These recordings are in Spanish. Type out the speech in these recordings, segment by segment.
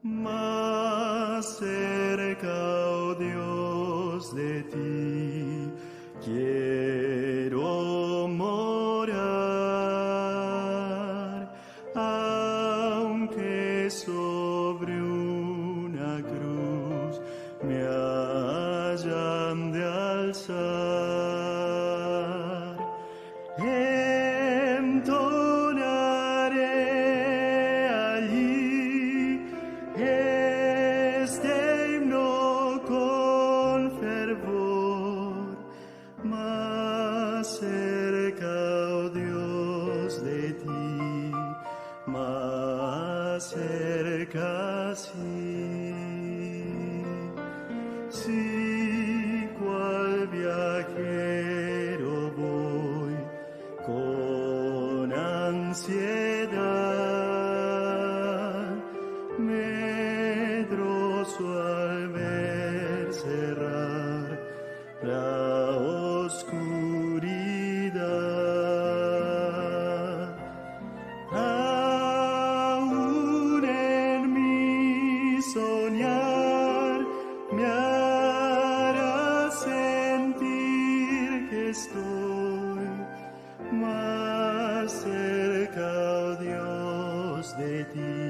Más cerca, oh Dios, de ti quiero morar, aunque sobre una cruz me hayan de alzar. Entonaré allí este himno con fervor, más cerca, oh Dios, de ti, más cerca, sí. Sí, cual viajero voy con ansiedad, medroso al ver cerrar la oscuridad. Aún en mi soñar me hará sentir que estoy más cerca, oh Dios, de ti,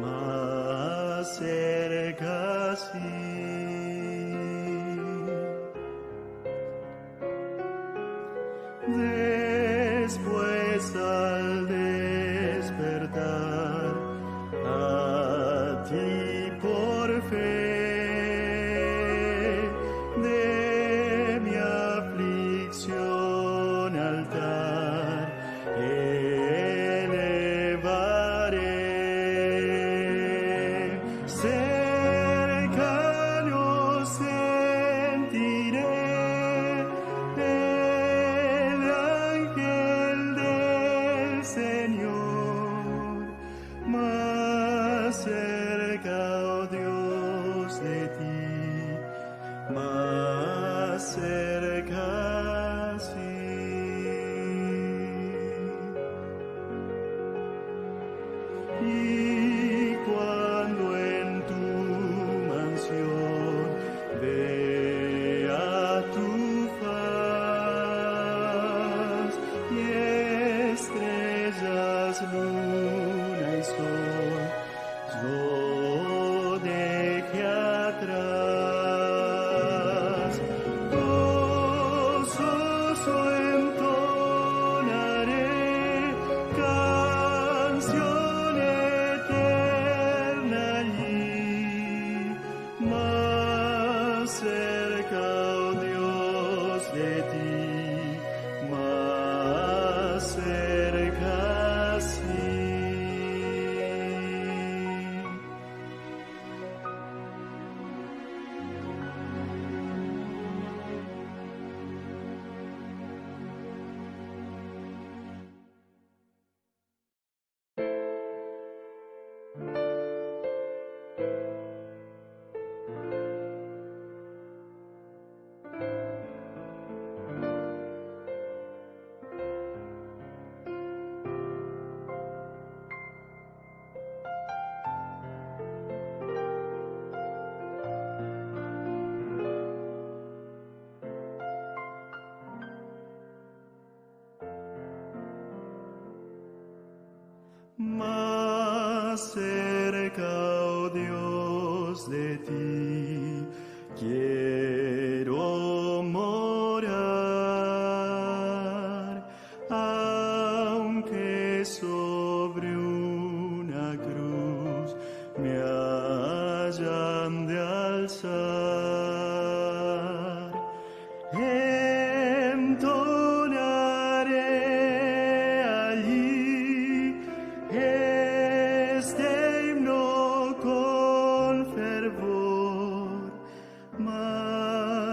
más cerca, sí. Después al despertar a ti por fe, de mi aflicción altar elevaré. Cercano sentiré el ángel del Señor, más cerca, oh Dios, de ti, más cerca, sí. Y cuando en tu mansión vea tu faz y estrellas, luna y sol, yo deje atrás, gozoso entonaré canción eterna allí, más cerca, oh Dios, de ti, más cerca, sí. Más cerca, oh Dios, de ti quiero morar, aunque sobre una cruz me hayan de alzar. Entonaré allí este himno con fervor, más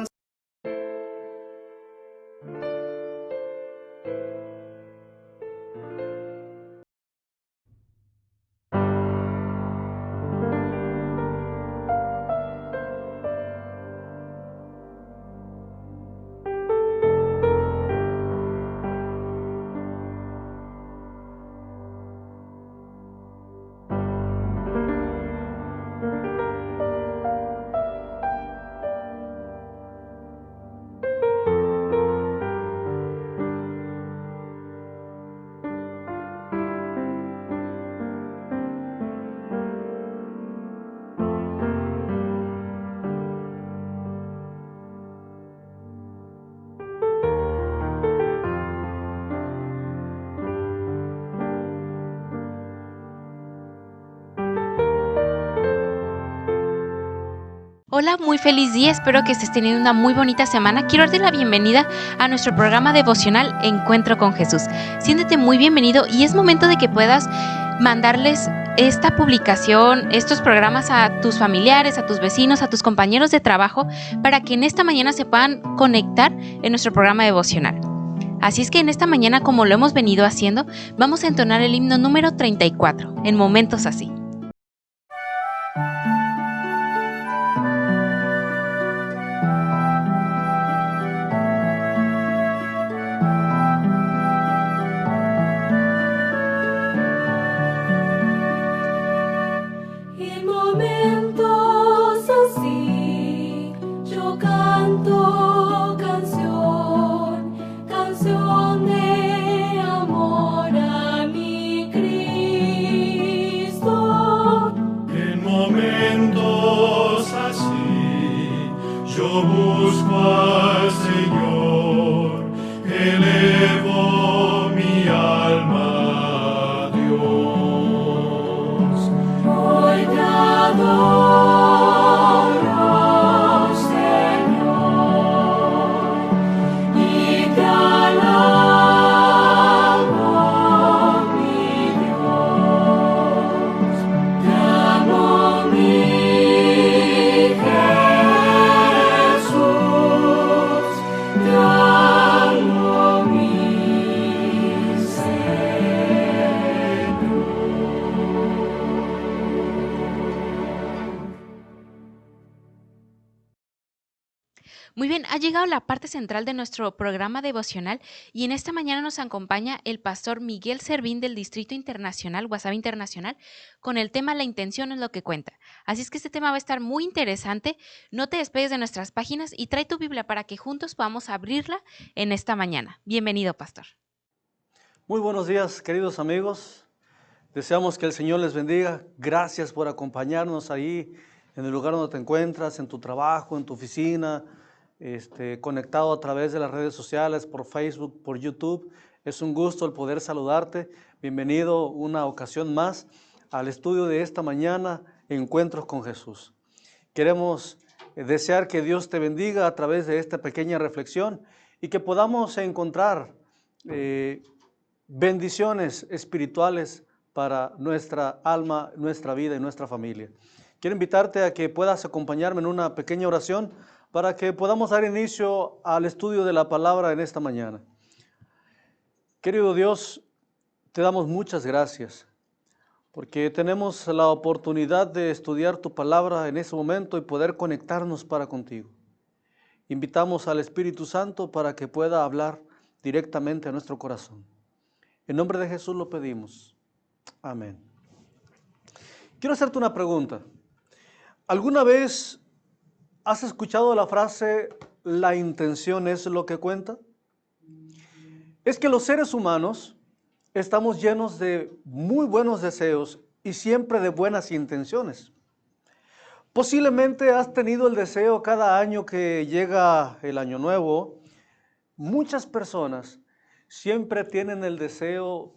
Hola, muy feliz día, espero que estés teniendo una muy bonita semana. Quiero darte la bienvenida a nuestro programa devocional Encuentro con Jesús. Siéntete muy bienvenido y es momento de que puedas mandarles esta publicación, estos programas a tus familiares, a tus vecinos, a tus compañeros de trabajo, para que en esta mañana se puedan conectar en nuestro programa devocional. Así es que en esta mañana, como lo hemos venido haciendo, vamos a entonar el himno número 34, en momentos así. En momentos así, yo canto canción de amor a mi Cristo. En momentos así, yo busco al Señor, elevo mi alma a Dios. Hoy te adoro, Señor, y te alabo, mi Dios. Te amo, mi Jesús, te amo, mi Muy bien, ha llegado la parte central de nuestro programa devocional y en esta mañana nos acompaña el pastor Miguel Servín del Distrito Internacional, Guasave Internacional, con el tema La intención es lo que cuenta. Así es que este tema va a estar muy interesante. No te despegues de nuestras páginas y trae tu Biblia para que juntos podamos abrirla en esta mañana. Bienvenido, pastor. Muy buenos días, queridos amigos. Deseamos que el Señor les bendiga. Gracias por acompañarnos ahí en el lugar donde te encuentras, en tu trabajo, en tu oficina, conectado a través de las redes sociales, por Facebook, por YouTube. Es un gusto el poder saludarte. Bienvenido una ocasión más al estudio de esta mañana, Encuentros con Jesús. Queremos desear que Dios te bendiga a través de esta pequeña reflexión y que podamos encontrar bendiciones espirituales para nuestra alma, nuestra vida y nuestra familia. Quiero invitarte a que puedas acompañarme en una pequeña oración para que podamos dar inicio al estudio de la palabra en esta mañana. Querido Dios, te damos muchas gracias porque tenemos la oportunidad de estudiar tu palabra en ese momento y poder conectarnos para contigo. Invitamos al Espíritu Santo para que pueda hablar directamente a nuestro corazón. En nombre de Jesús lo pedimos. Amén. Quiero hacerte una pregunta. ¿Alguna vez has escuchado la frase, la intención es lo que cuenta? Es que los seres humanos estamos llenos de muy buenos deseos y siempre de buenas intenciones. Posiblemente has tenido el deseo cada año que llega el año nuevo. Muchas personas siempre tienen el deseo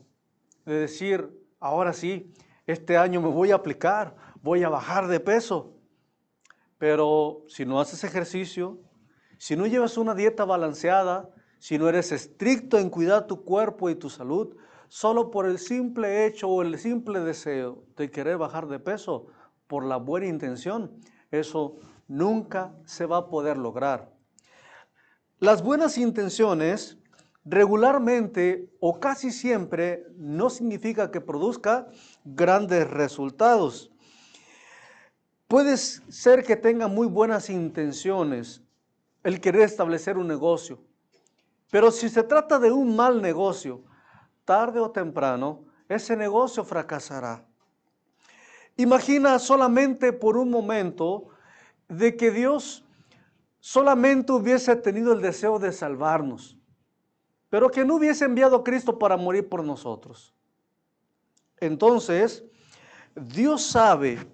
de decir, ahora sí, este año me voy a aplicar, voy a bajar de peso. Pero si no haces ejercicio, si no llevas una dieta balanceada, si no eres estricto en cuidar tu cuerpo y tu salud, solo por el simple hecho o el simple deseo de querer bajar de peso, por la buena intención, eso nunca se va a poder lograr. Las buenas intenciones regularmente o casi siempre no significa que produzca grandes resultados. Puede ser que tenga muy buenas intenciones el querer establecer un negocio, pero si se trata de un mal negocio, tarde o temprano ese negocio fracasará. Imagina solamente por un momento de que Dios solamente hubiese tenido el deseo de salvarnos, pero que no hubiese enviado a Cristo para morir por nosotros. Entonces, Dios sabe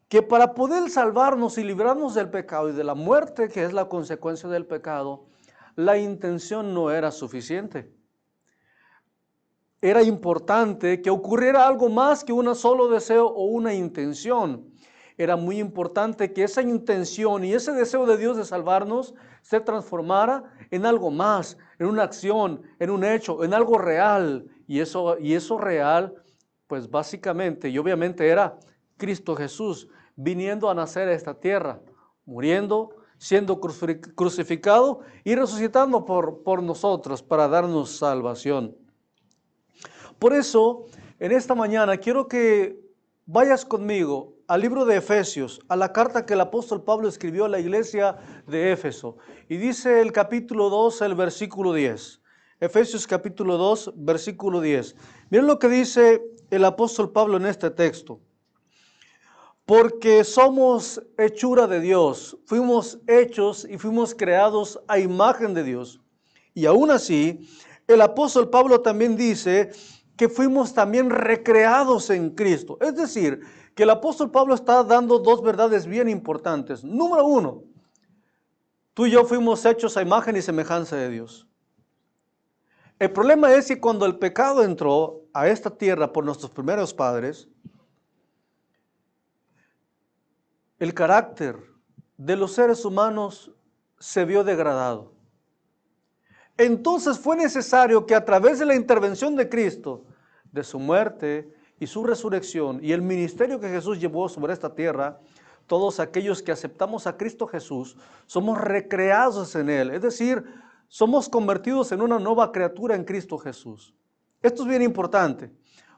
que para poder salvarnos y librarnos del pecado y de la muerte, que es la consecuencia del pecado, la intención no era suficiente. Era importante que ocurriera algo más que un solo deseo o una intención. era muy importante que esa intención y ese deseo de Dios de salvarnos se transformara en algo más, en una acción, en un hecho, en algo real. Y eso real, pues básicamente y obviamente era Cristo Jesús viniendo a nacer a esta tierra, muriendo, siendo crucificado y resucitando por nosotros para darnos salvación. Por eso, en esta mañana quiero que vayas conmigo al libro de Efesios, a la carta que el apóstol Pablo escribió a la iglesia de Éfeso. Y dice el capítulo 2, el versículo 10. Efesios capítulo 2, versículo 10. Miren lo que dice el apóstol Pablo en este texto. Porque somos hechura de Dios, fuimos hechos y fuimos creados a imagen de Dios. Y aún así, el apóstol Pablo también dice que fuimos también recreados en Cristo. Es decir, que el apóstol Pablo está dando dos verdades bien importantes. Número uno, tú y yo fuimos hechos a imagen y semejanza de Dios. El problema es que cuando el pecado entró a esta tierra por nuestros primeros padres, el carácter de los seres humanos se vio degradado. Entonces fue necesario que a través de la intervención de Cristo, de su muerte y su resurrección y el ministerio que Jesús llevó sobre esta tierra, todos aquellos que aceptamos a Cristo Jesús somos recreados en Él, es decir, somos convertidos en una nueva criatura en Cristo Jesús. Esto es bien importante,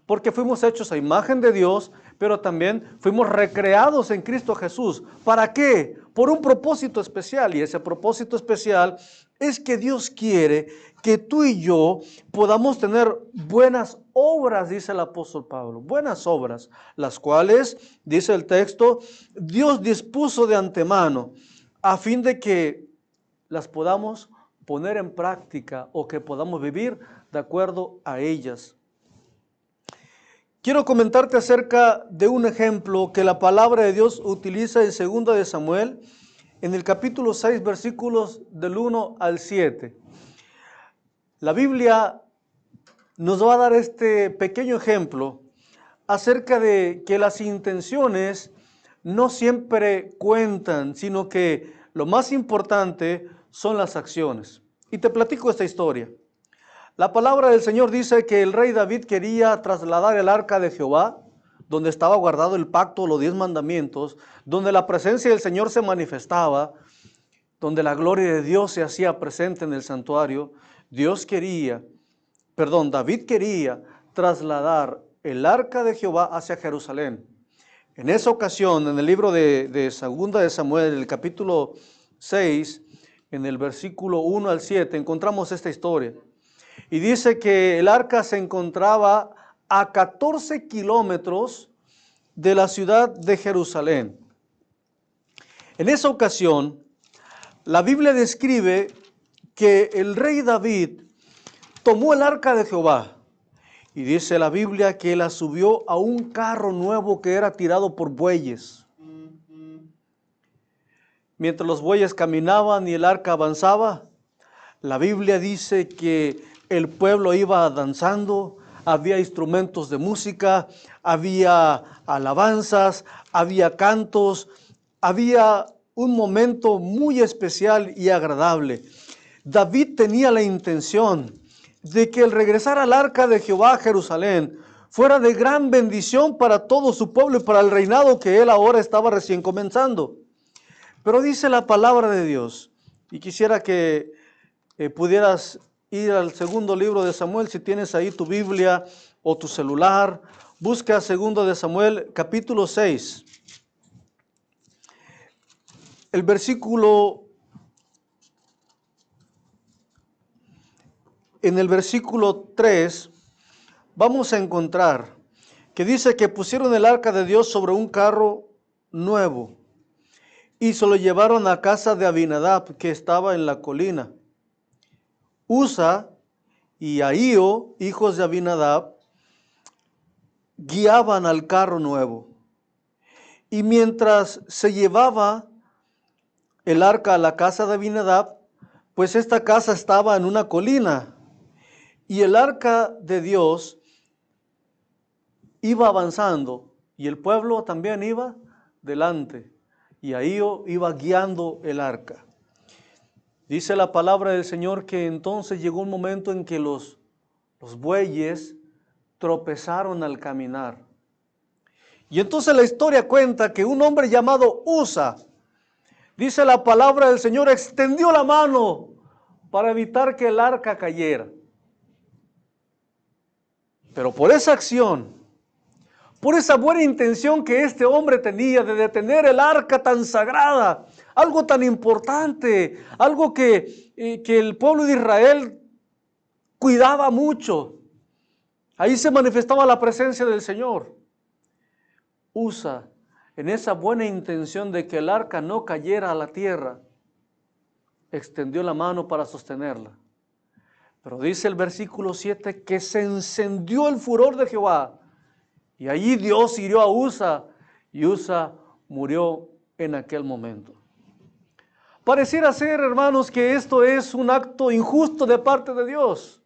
porque fuimos hechos a imagen de Dios, pero también fuimos recreados en Cristo Jesús. ¿Para qué? Por un propósito especial, y ese propósito especial es que Dios quiere que tú y yo podamos tener buenas obras, dice el apóstol Pablo, buenas obras, las cuales, dice el texto, Dios dispuso de antemano, a fin de que las podamos poner en práctica o que podamos vivir de acuerdo a ellas. Quiero comentarte acerca de un ejemplo que la palabra de Dios utiliza en 2 de Samuel, en el capítulo 6, versículos del 1 al 7. La Biblia nos va a dar este pequeño ejemplo acerca de que las intenciones no siempre cuentan, sino que lo más importante son las acciones. Y te platico esta historia. La palabra del Señor dice que el rey David quería trasladar el arca de Jehová, donde estaba guardado el pacto, los 10 mandamientos, donde la presencia del Señor se manifestaba, donde la gloria de Dios se hacía presente en el santuario. David quería trasladar el arca de Jehová hacia Jerusalén. En esa ocasión, en el libro de 2 de Samuel, el capítulo 6, en el versículo 1 al 7, encontramos esta historia. Y dice que el arca se encontraba a 14 kilómetros de la ciudad de Jerusalén. En esa ocasión, la Biblia describe que el rey David tomó el arca de Jehová. Y dice la Biblia que la subió a un carro nuevo que era tirado por bueyes. Mientras los bueyes caminaban y el arca avanzaba, la Biblia dice que el pueblo iba danzando, había instrumentos de música, había alabanzas, había cantos, había un momento muy especial y agradable. David tenía la intención de que el regresar al arca de Jehová a Jerusalén fuera de gran bendición para todo su pueblo y para el reinado que él ahora estaba recién comenzando. Pero dice la palabra de Dios, y quisiera que pudieras ir al segundo libro de Samuel, si tienes ahí tu Biblia o tu celular, busca 2 de Samuel, capítulo 6. En el versículo 3, vamos a encontrar que dice que pusieron el arca de Dios sobre un carro nuevo y se lo llevaron a casa de Abinadab, que estaba en la colina. Usa y Ahío, hijos de Abinadab, guiaban al carro nuevo. Y mientras se llevaba el arca a la casa de Abinadab, pues esta casa estaba en una colina. Y el arca de Dios iba avanzando y el pueblo también iba delante y ahí iba guiando el arca. Dice la palabra del Señor que entonces llegó un momento en que los bueyes tropezaron al caminar. Y entonces la historia cuenta que un hombre llamado Usa, dice la palabra del Señor, extendió la mano para evitar que el arca cayera. Pero por esa acción, por esa buena intención que este hombre tenía de detener el arca tan sagrada, algo tan importante, algo que el pueblo de Israel cuidaba mucho, ahí se manifestaba la presencia del Señor. Usa, en esa buena intención de que el arca no cayera a la tierra, extendió la mano para sostenerla. Pero dice el versículo 7 que se encendió el furor de Jehová. Y allí Dios hirió a Usa y Usa murió en aquel momento. Pareciera ser, hermanos, que esto es un acto injusto de parte de Dios.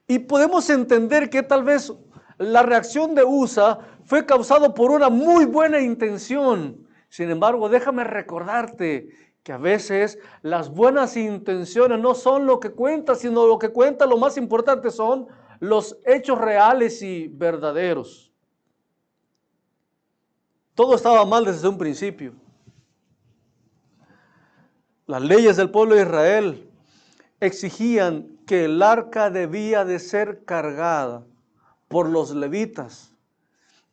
Y podemos entender que tal vez la reacción de Usa fue causada por una muy buena intención. Sin embargo, déjame recordarte que a veces las buenas intenciones no son lo que cuenta, sino lo que cuenta, lo más importante son los hechos reales y verdaderos. Todo estaba mal desde un principio. Las leyes del pueblo de Israel exigían que el arca debía de ser cargada por los levitas.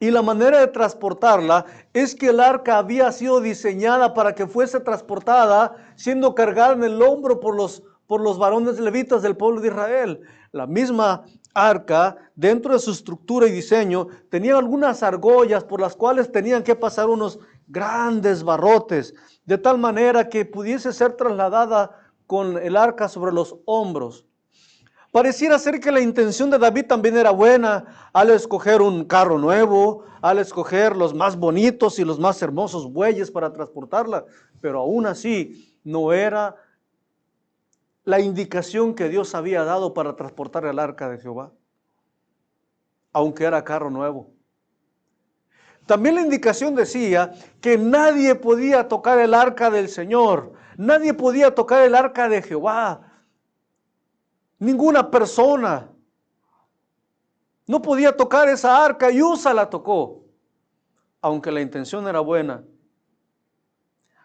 Y la manera de transportarla es que el arca había sido diseñada para que fuese transportada, siendo cargada en el hombro por los varones levitas del pueblo de Israel. La misma arca, dentro de su estructura y diseño, tenía algunas argollas por las cuales tenían que pasar unos grandes barrotes, de tal manera que pudiese ser trasladada con el arca sobre los hombros. Pareciera ser que la intención de David también era buena al escoger un carro nuevo, al escoger los más bonitos y los más hermosos bueyes para transportarla, pero aún así no era la indicación que Dios había dado para transportar el arca de Jehová, aunque era carro nuevo. También la indicación decía que nadie podía tocar el arca del Señor, nadie podía tocar el arca de Jehová. Ninguna persona no podía tocar esa arca y Usa la tocó. Aunque la intención era buena,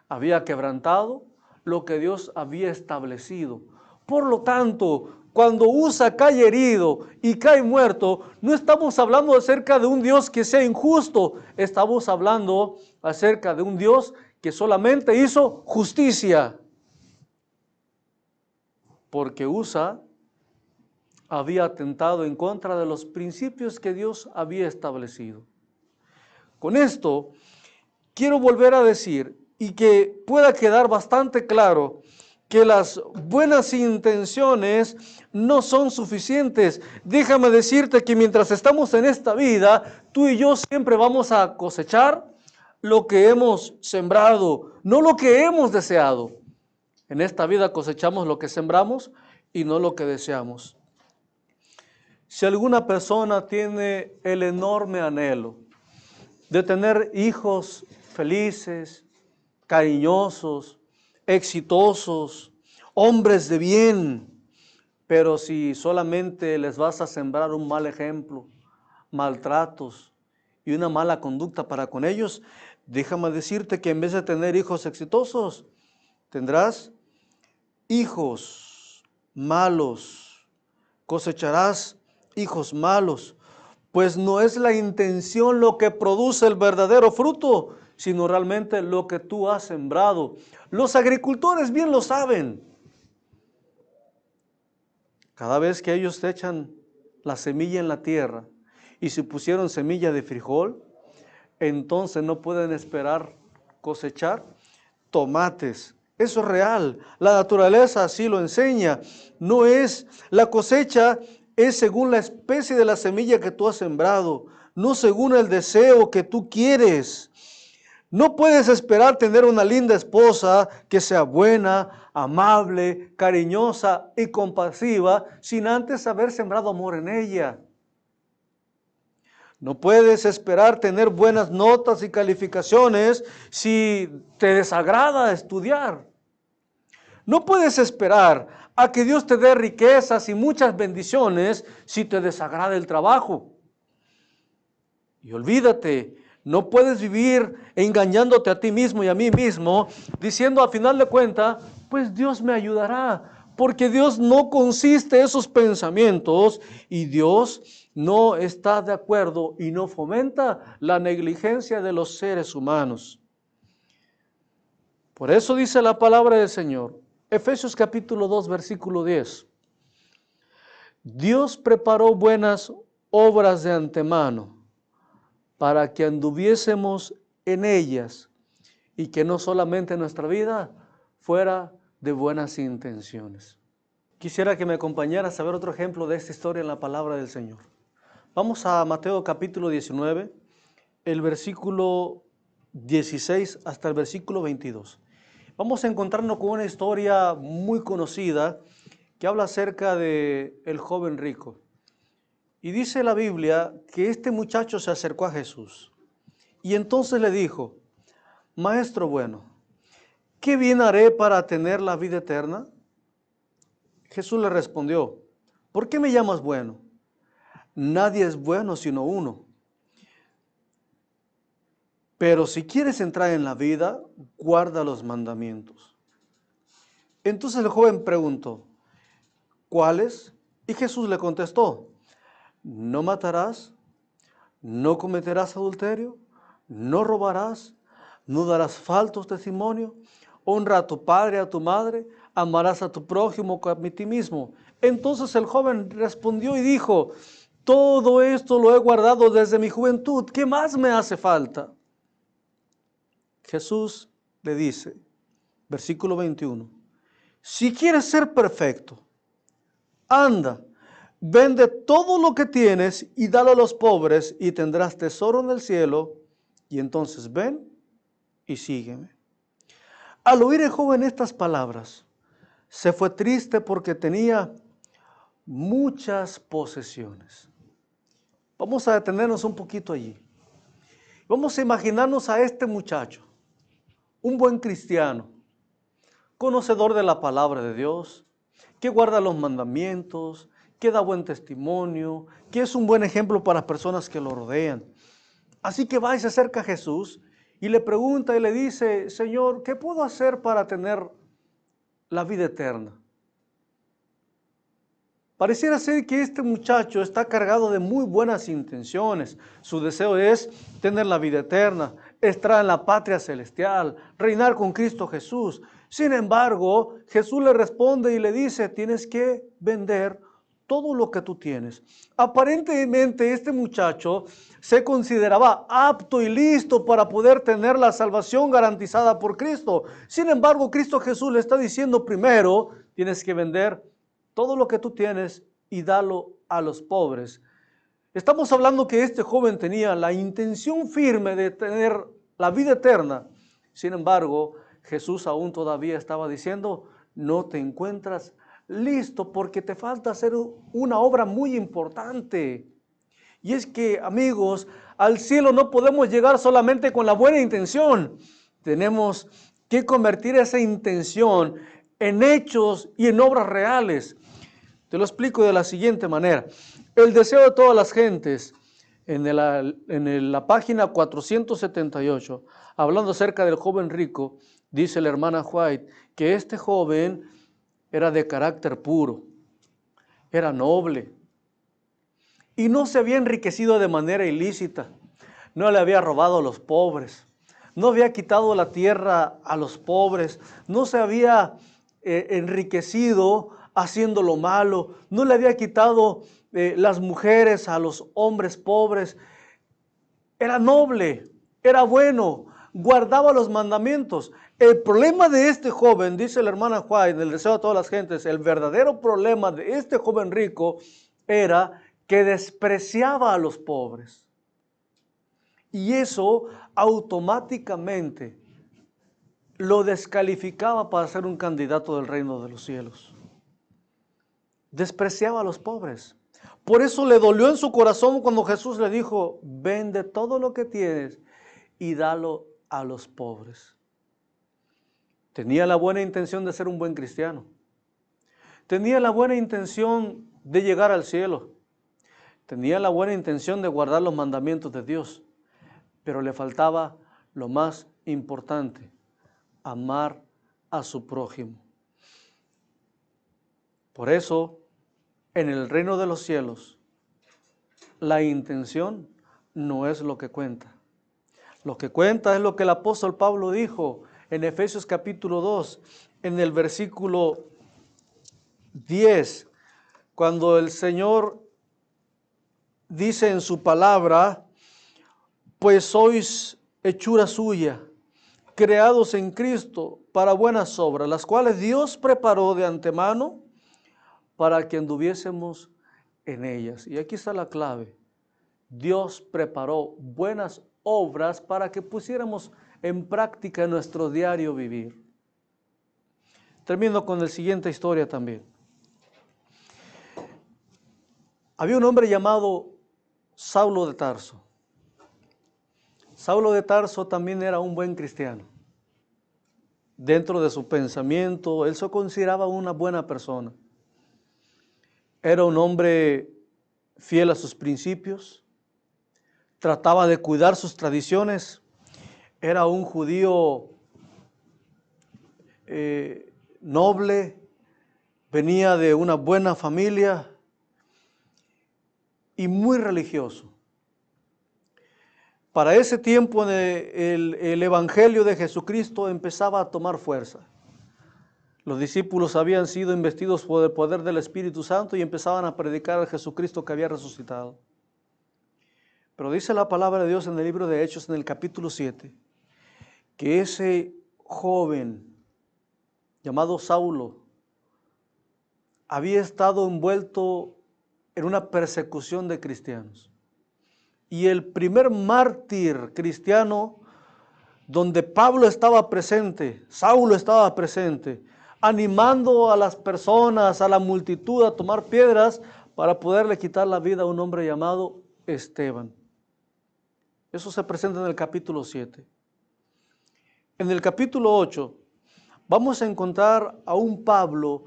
había quebrantado lo que Dios había establecido. Por lo tanto, cuando Usa cae herido y cae muerto, no estamos hablando acerca de un Dios que sea injusto, estamos hablando acerca de un Dios que solamente hizo justicia. Porque Usa había atentado en contra de los principios que Dios había establecido. Con esto, quiero volver a decir, y que pueda quedar bastante claro, que las buenas intenciones no son suficientes. Déjame decirte que mientras estamos en esta vida, tú y yo siempre vamos a cosechar lo que hemos sembrado, no lo que hemos deseado. En esta vida cosechamos lo que sembramos y no lo que deseamos. Si alguna persona tiene el enorme anhelo de tener hijos felices, cariñosos, exitosos, hombres de bien, pero si solamente les vas a sembrar un mal ejemplo, maltratos y una mala conducta para con ellos, déjame decirte que en vez de tener hijos exitosos, tendrás hijos malos, cosecharás hijos malos, pues no es la intención lo que produce el verdadero fruto, sino realmente lo que tú has sembrado. Los agricultores bien lo saben. Cada vez que ellos echan la semilla en la tierra, y si pusieron semilla de frijol, entonces no pueden esperar cosechar tomates. Eso es real, la naturaleza así lo enseña. No es la cosecha, es según la especie de la semilla que tú has sembrado, no según el deseo que tú quieres. No puedes esperar tener una linda esposa que sea buena, amable, cariñosa y compasiva sin antes haber sembrado amor en ella. No puedes esperar tener buenas notas y calificaciones si te desagrada estudiar. No puedes esperar a que Dios te dé riquezas y muchas bendiciones si te desagrada el trabajo. Y olvídate, no puedes vivir engañándote a ti mismo y a mí mismo, diciendo a final de cuentas, pues Dios me ayudará, porque Dios no consiste en esos pensamientos y Dios no está de acuerdo y no fomenta la negligencia de los seres humanos. Por eso dice la palabra del Señor, Efesios capítulo 2, versículo 10. Dios preparó buenas obras de antemano para que anduviésemos en ellas y que no solamente nuestra vida fuera de buenas intenciones. Quisiera que me acompañaras a ver otro ejemplo de esta historia en la palabra del Señor. Vamos a Mateo capítulo 19, el versículo 16 hasta el versículo 22. Vamos a encontrarnos con una historia muy conocida que habla acerca de el joven rico. Y dice la Biblia que este muchacho se acercó a Jesús y entonces le dijo, Maestro bueno, ¿qué bien haré para tener la vida eterna? Jesús le respondió, ¿por qué me llamas bueno? Nadie es bueno sino uno. Pero si quieres entrar en la vida, guarda los mandamientos. Entonces el joven preguntó, ¿cuáles? Y Jesús le contestó, no matarás, no cometerás adulterio, no robarás, no darás falso testimonio, honra a tu padre y a tu madre, amarás a tu prójimo como a ti mismo. Entonces el joven respondió y dijo, todo esto lo he guardado desde mi juventud, ¿qué más me hace falta? Jesús le dice, versículo 21, si quieres ser perfecto, anda, vende todo lo que tienes y dalo a los pobres y tendrás tesoro en el cielo, y entonces ven y sígueme. Al oír el joven estas palabras, se fue triste porque tenía muchas posesiones. Vamos a detenernos un poquito allí. Vamos a imaginarnos a este muchacho, un buen cristiano, conocedor de la palabra de Dios, que guarda los mandamientos, que da buen testimonio, que es un buen ejemplo para las personas que lo rodean. Así que va y se acerca a Jesús y le pregunta y le dice, Señor, ¿qué puedo hacer para tener la vida eterna? Pareciera ser que este muchacho está cargado de muy buenas intenciones. Su deseo es tener la vida eterna, estar en la patria celestial, reinar con Cristo Jesús. Sin embargo, Jesús le responde y le dice, tienes que vender todo lo que tú tienes. Aparentemente este muchacho se consideraba apto y listo para poder tener la salvación garantizada por Cristo. Sin embargo, Cristo Jesús le está diciendo primero, tienes que vender todo lo que tú tienes y dalo a los pobres. Estamos hablando que este joven tenía la intención firme de tener la vida eterna. Sin embargo, Jesús aún todavía estaba diciendo, no te encuentras listo porque te falta hacer una obra muy importante. Y es que, amigos, al cielo no podemos llegar solamente con la buena intención. Tenemos que convertir esa intención en hechos y en obras reales. Te lo explico de la siguiente manera. El deseo de todas las gentes, en la página 478, hablando acerca del joven rico, dice la hermana White que este joven era de carácter puro, era noble y no se había enriquecido de manera ilícita, no le había robado a los pobres, no había quitado la tierra a los pobres, no se había enriquecido haciendo lo malo, no le había quitado las mujeres a los hombres pobres. Era noble, era bueno, guardaba los mandamientos. El problema de este joven, dice la hermana White, del deseo de todas las gentes, el verdadero problema de este joven rico era que despreciaba a los pobres. Y eso automáticamente lo descalificaba para ser un candidato del reino de los cielos. Despreciaba a los pobres. Por eso le dolió en su corazón cuando Jesús le dijo, vende todo lo que tienes y dalo a los pobres. Tenía la buena intención de ser un buen cristiano. Tenía la buena intención de llegar al cielo. Tenía la buena intención de guardar los mandamientos de Dios. Pero le faltaba lo más importante, amar a su prójimo. Por eso, en el reino de los cielos, la intención no es lo que cuenta. Lo que cuenta es lo que el apóstol Pablo dijo en Efesios capítulo 2, en el versículo 10, cuando el Señor dice en su palabra, pues sois hechura suya, creados en Cristo para buenas obras, las cuales Dios preparó de antemano para que anduviésemos en ellas. Y aquí está la clave. Dios preparó buenas obras para que pusiéramos en práctica nuestro diario vivir. Termino con la siguiente historia también. Había un hombre llamado Saulo de Tarso. Saulo de Tarso también era un buen cristiano. Dentro de su pensamiento, él se consideraba una buena persona. Era un hombre fiel a sus principios, trataba de cuidar sus tradiciones, era un judío noble, venía de una buena familia y muy religioso. Para ese tiempo el Evangelio de Jesucristo empezaba a tomar fuerza. Los discípulos habían sido investidos por el poder del Espíritu Santo y empezaban a predicar al Jesucristo que había resucitado. Pero dice la palabra de Dios en el libro de Hechos, en el capítulo 7, que ese joven llamado Saulo había estado envuelto en una persecución de cristianos. Y el primer mártir cristiano donde Pablo estaba presente, Saulo estaba presente, animando a las personas, a la multitud a tomar piedras para poderle quitar la vida a un hombre llamado Esteban. Eso se presenta en el capítulo 7. En el capítulo 8 vamos a encontrar a un Pablo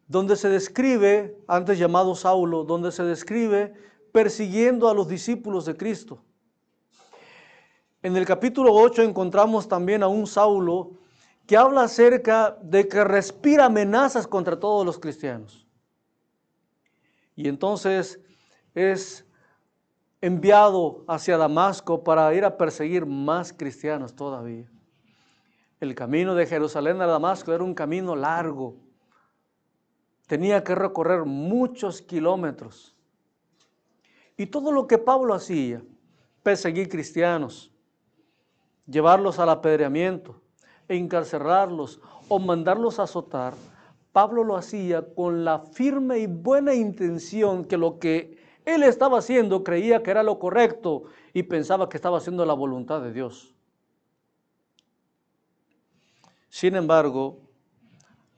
donde se describe, antes llamado Saulo, donde se describe persiguiendo a los discípulos de Cristo. En el capítulo 8 encontramos también a un Saulo que habla acerca de que respira amenazas contra todos los cristianos. Y entonces es enviado hacia Damasco para ir a perseguir más cristianos todavía. El camino de Jerusalén a Damasco era un camino largo. Tenía que recorrer muchos kilómetros. Y todo lo que Pablo hacía, perseguir cristianos, llevarlos al apedreamiento, encarcelarlos o mandarlos a azotar, Pablo lo hacía con la firme y buena intención que lo que él estaba haciendo creía que era lo correcto y pensaba que estaba haciendo la voluntad de Dios. Sin embargo,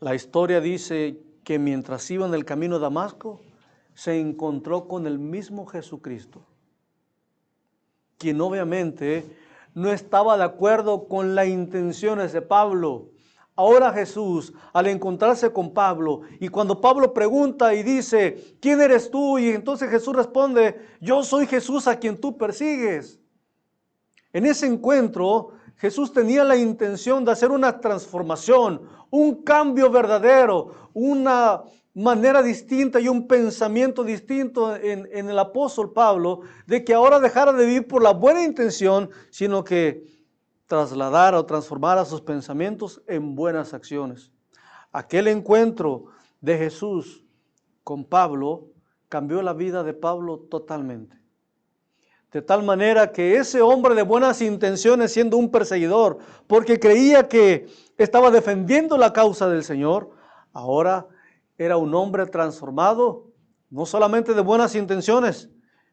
la historia dice que mientras iba en el camino a Damasco, se encontró con el mismo Jesucristo, quien obviamente no estaba de acuerdo con las intenciones de Pablo. Ahora Jesús, al encontrarse con Pablo, y cuando Pablo pregunta y dice, ¿quién eres tú? Y entonces Jesús responde, yo soy Jesús a quien tú persigues. En ese encuentro, Jesús tenía la intención de hacer una transformación, un cambio verdadero, una manera distinta y un pensamiento distinto en el apóstol Pablo, de que ahora dejara de vivir por la buena intención, sino que trasladara o transformara sus pensamientos en buenas acciones. Aquel encuentro de Jesús con Pablo cambió la vida de Pablo totalmente. De tal manera que ese hombre de buenas intenciones, siendo un perseguidor, porque creía que estaba defendiendo la causa del Señor, ahora era un hombre transformado, no solamente de buenas intenciones,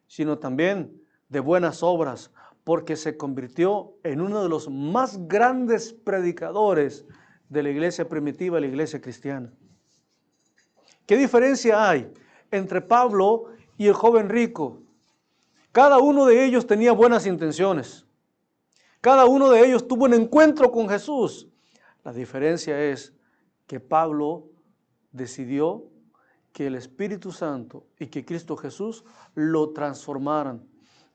sino también de buenas obras, porque se convirtió en uno de los más grandes predicadores de la iglesia primitiva y la iglesia cristiana. ¿Qué diferencia hay entre Pablo y el joven rico, cada uno de ellos tenía buenas intenciones. Cada uno de ellos tuvo un encuentro con Jesús. La diferencia es que Pablo decidió que el Espíritu Santo y que Cristo Jesús lo transformaran,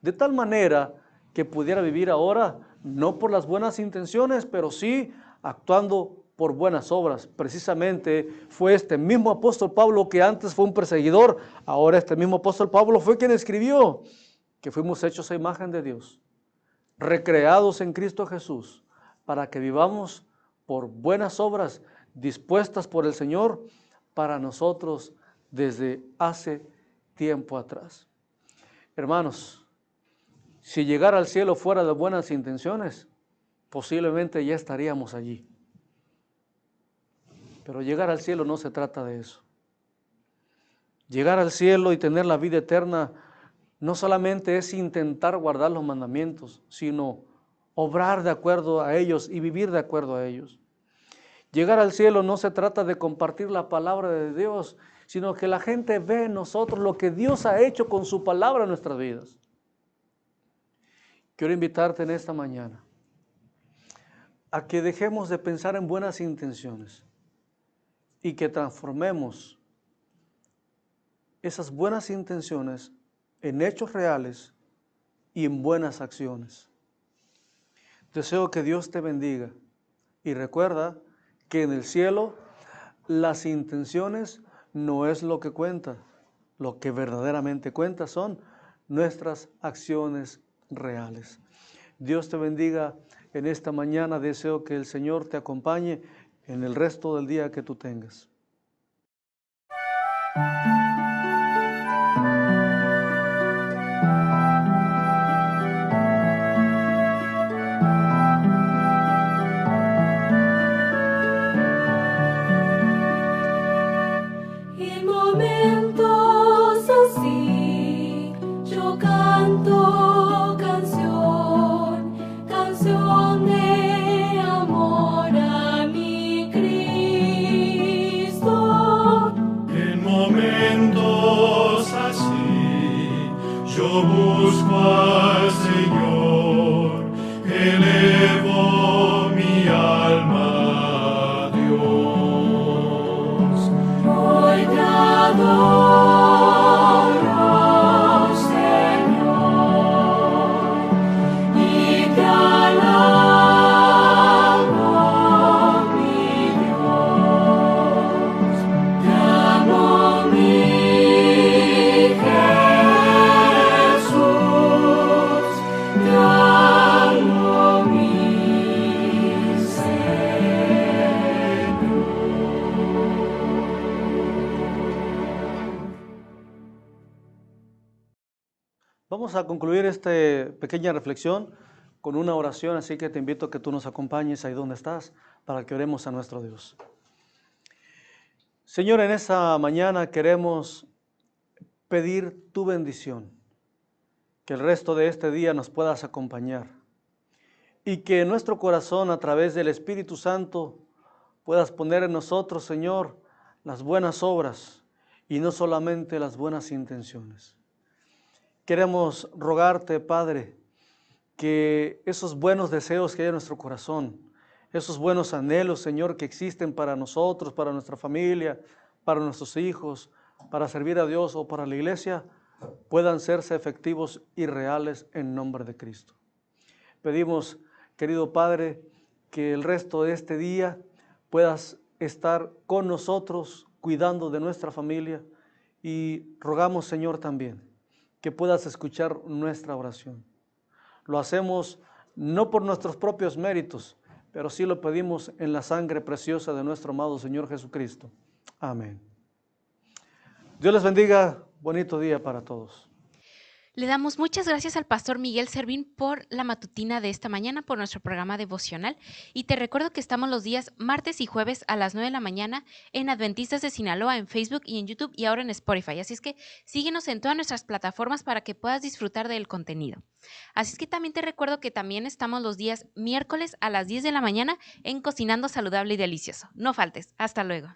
de tal manera que pudiera vivir ahora, no por las buenas intenciones, pero sí actuando por buenas obras. Precisamente fue este mismo apóstol Pablo, que antes fue un perseguidor, ahora este mismo apóstol Pablo fue quien escribió que fuimos hechos a imagen de Dios, recreados en Cristo Jesús, para que vivamos por buenas obras dispuestas por el Señor para nosotros desde hace tiempo atrás. Hermanos, si llegar al cielo fuera de buenas intenciones, posiblemente ya estaríamos allí. Pero llegar al cielo no se trata de eso. Llegar al cielo y tener la vida eterna no solamente es intentar guardar los mandamientos, sino obrar de acuerdo a ellos y vivir de acuerdo a ellos. Llegar al cielo no se trata de compartir la palabra de Dios, sino que la gente ve en nosotros lo que Dios ha hecho con su palabra en nuestras vidas. Quiero invitarte en esta mañana a que dejemos de pensar en buenas intenciones y que transformemos esas buenas intenciones en hechos reales y en buenas acciones. Deseo que Dios te bendiga y recuerda que en el cielo las intenciones no es lo que cuenta, lo que verdaderamente cuenta son nuestras acciones reales. Dios te bendiga en esta mañana, deseo que el Señor te acompañe en el resto del día que tú tengas. En momentos así yo canto canción de amor a mi Cristo. En momentos así yo busco al Señor, elevo mi alma a Dios. Hoy te adoro, Señor, y te alabo, mi Dios. Te amo, mi Jesús, te amo, mi Vamos a concluir esta pequeña reflexión con una oración, así que te invito a que tú nos acompañes ahí donde estás para que oremos a nuestro Dios. Señor, en esta mañana queremos pedir tu bendición, que el resto de este día nos puedas acompañar y que en nuestro corazón, a través del Espíritu Santo, puedas poner en nosotros, Señor, las buenas obras y no solamente las buenas intenciones. Queremos rogarte, Padre, que esos buenos deseos que hay en nuestro corazón, esos buenos anhelos, Señor, que existen para nosotros, para nuestra familia, para nuestros hijos, para servir a Dios o para la iglesia, puedan serse efectivos y reales en nombre de Cristo. Pedimos, querido Padre, que el resto de este día puedas estar con nosotros, cuidando de nuestra familia, y rogamos, Señor, también que puedas escuchar nuestra oración. Lo hacemos no por nuestros propios méritos, pero sí lo pedimos en la sangre preciosa de nuestro amado Señor Jesucristo. Amén. Dios les bendiga. Bonito día para todos. Le damos muchas gracias al pastor Miguel Servín por la matutina de esta mañana, por nuestro programa devocional. Y te recuerdo que estamos los días martes y jueves a las 9 de la mañana en Adventistas de Sinaloa, en Facebook y en YouTube y ahora en Spotify. Así es que síguenos en todas nuestras plataformas para que puedas disfrutar del contenido. Así es que también te recuerdo que también estamos los días miércoles a las 10 de la mañana en Cocinando Saludable y Delicioso. No faltes. Hasta luego.